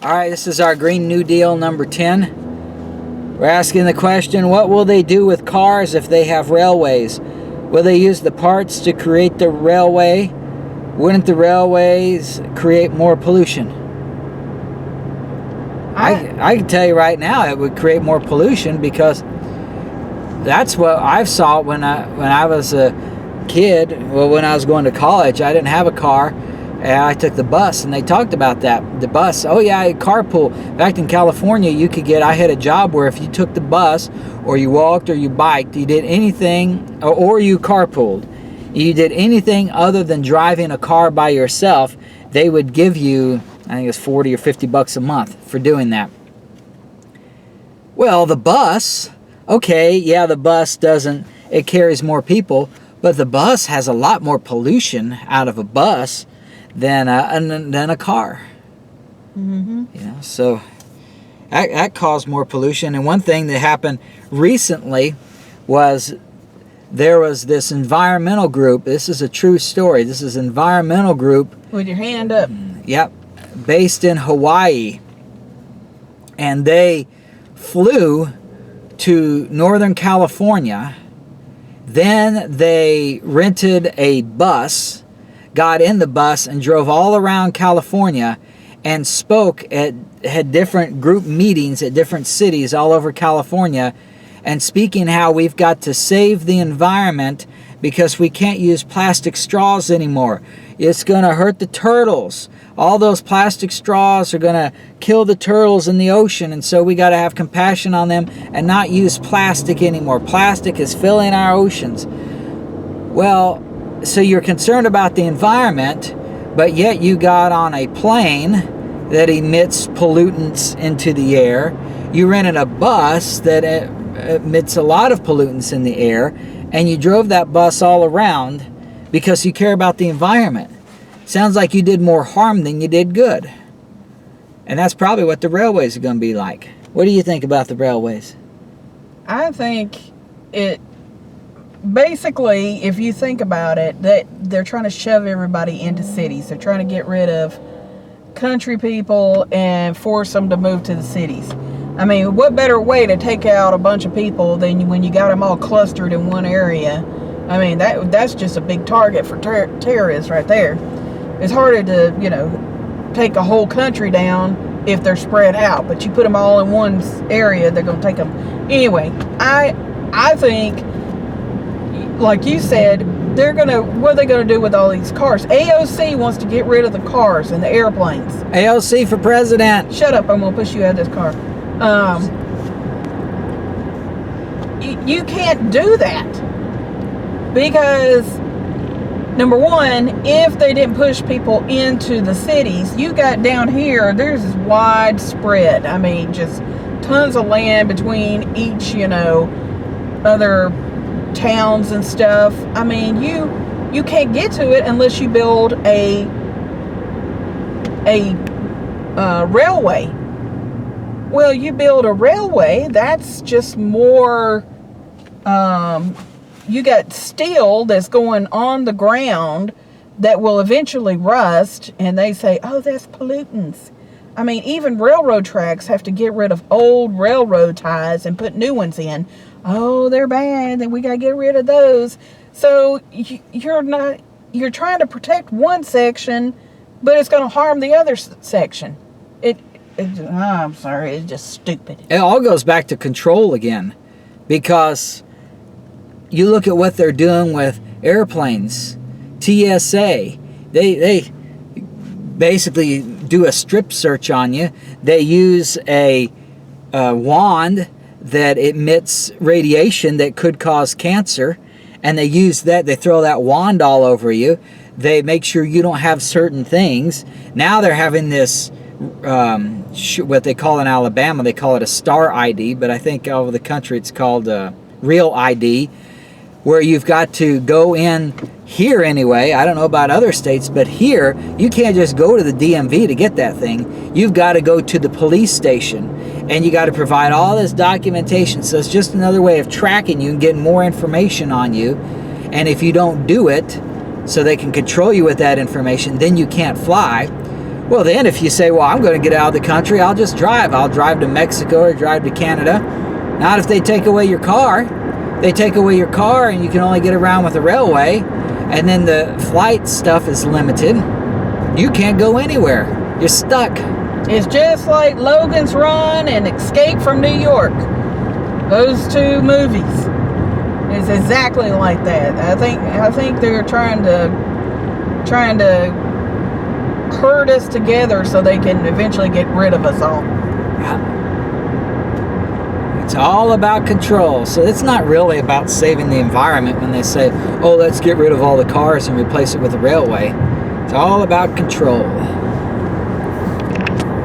All right, this is our Green New Deal number 10. We're asking the question, what will they do with cars if they have railways? Will they use the parts to create the railway? Wouldn't the railways create more pollution? I can tell you right now it would create more pollution, because that's what I saw when I was a kid. Well, when I was going to college, I didn't have a car, and I took the bus, and they talked about that. The bus, oh yeah, carpool. Back in California, I had a job where if you took the bus, or you walked, or you biked, you did anything, or you carpooled, you did anything other than driving a car by yourself, they would give you, I think it's 40 or 50 bucks a month for doing that. Well, the bus, okay, yeah, the bus it carries more people, but the bus has a lot more pollution out of a bus than a car. Mm-hmm. You know, so that caused more pollution. And one thing that happened recently was there was this environmental group. This is a true story. This is an environmental group. With your hand up. Yep. Based in Hawaii. And they flew to Northern California. Then they rented a bus, got in the bus, and drove all around California and had different group meetings at different cities all over California, and speaking how we've got to save the environment because we can't use plastic straws anymore. It's going to hurt the turtles. All those plastic straws are going to kill the turtles in the ocean, and so we got to have compassion on them and not use plastic anymore. Plastic is filling our oceans. Well, so you're concerned about the environment, but yet you got on a plane that emits pollutants into the air. You rented a bus that emits a lot of pollutants in the air, and you drove that bus all around because you care about the environment. Sounds like you did more harm than you did good. And that's probably what the railways are going to be like. What do you think about the railways? I think basically, if you think about it, that they're trying to shove everybody into cities. They're trying to get rid of country people and force them to move to the cities. I mean, what better way to take out a bunch of people than when you got them all clustered in one area? I mean, that's just a big target for terrorists right there. It's harder to, take a whole country down if they're spread out. But you put them all in one area, they're going to take them. Anyway, I think, like you said, what are they going to do with all these cars? AOC wants to get rid of the cars and the airplanes. AOC for president. Shut up, I'm going to push you out of this car. You can't do that because, number one, if they didn't push people into the cities, you got down here, there's widespread. I mean, just tons of land between each, other towns and stuff. I mean, you can't get to it unless you build a railway. Well, you build a railway, that's just more, you got steel that's going on the ground that will eventually rust, and they say, oh, that's pollutants. I mean, even railroad tracks have to get rid of old railroad ties and put new ones in. Oh, they're bad, and we got to get rid of those. So you're trying to protect one section, but it's going to harm the other section. I'm sorry, it's just stupid. It all goes back to control again, because you look at what they're doing with airplanes. TSA, they basically do a strip search on you. They use a wand that emits radiation that could cause cancer, and they use that. They throw that wand all over you. They make sure you don't have certain things. Now they're having this what they call in Alabama, they call it a star ID, but I think all over the country it's called real ID, where you've got to go in here anyway. I don't know about other states, but here you can't just go to the DMV to get that thing. You've got to go to the police station, and you got to provide all this documentation. So it's just another way of tracking you and getting more information on you. And if you don't do it, so they can control you with that information, then you can't fly. Well, then if you say, well, I'm going to get out of the country, I'll just drive. I'll drive to Mexico or drive to Canada. Not if they take away your car. They take away your car and you can only get around with the railway. And then the flight stuff is limited. You can't go anywhere. You're stuck. It's just like Logan's Run and Escape from New York. Those two movies. It's exactly like that. I think they're trying to herd us together so they can eventually get rid of us all. It's all about control. So it's not really about saving the environment when they say, oh, let's get rid of all the cars and replace it with a railway. It's all about control.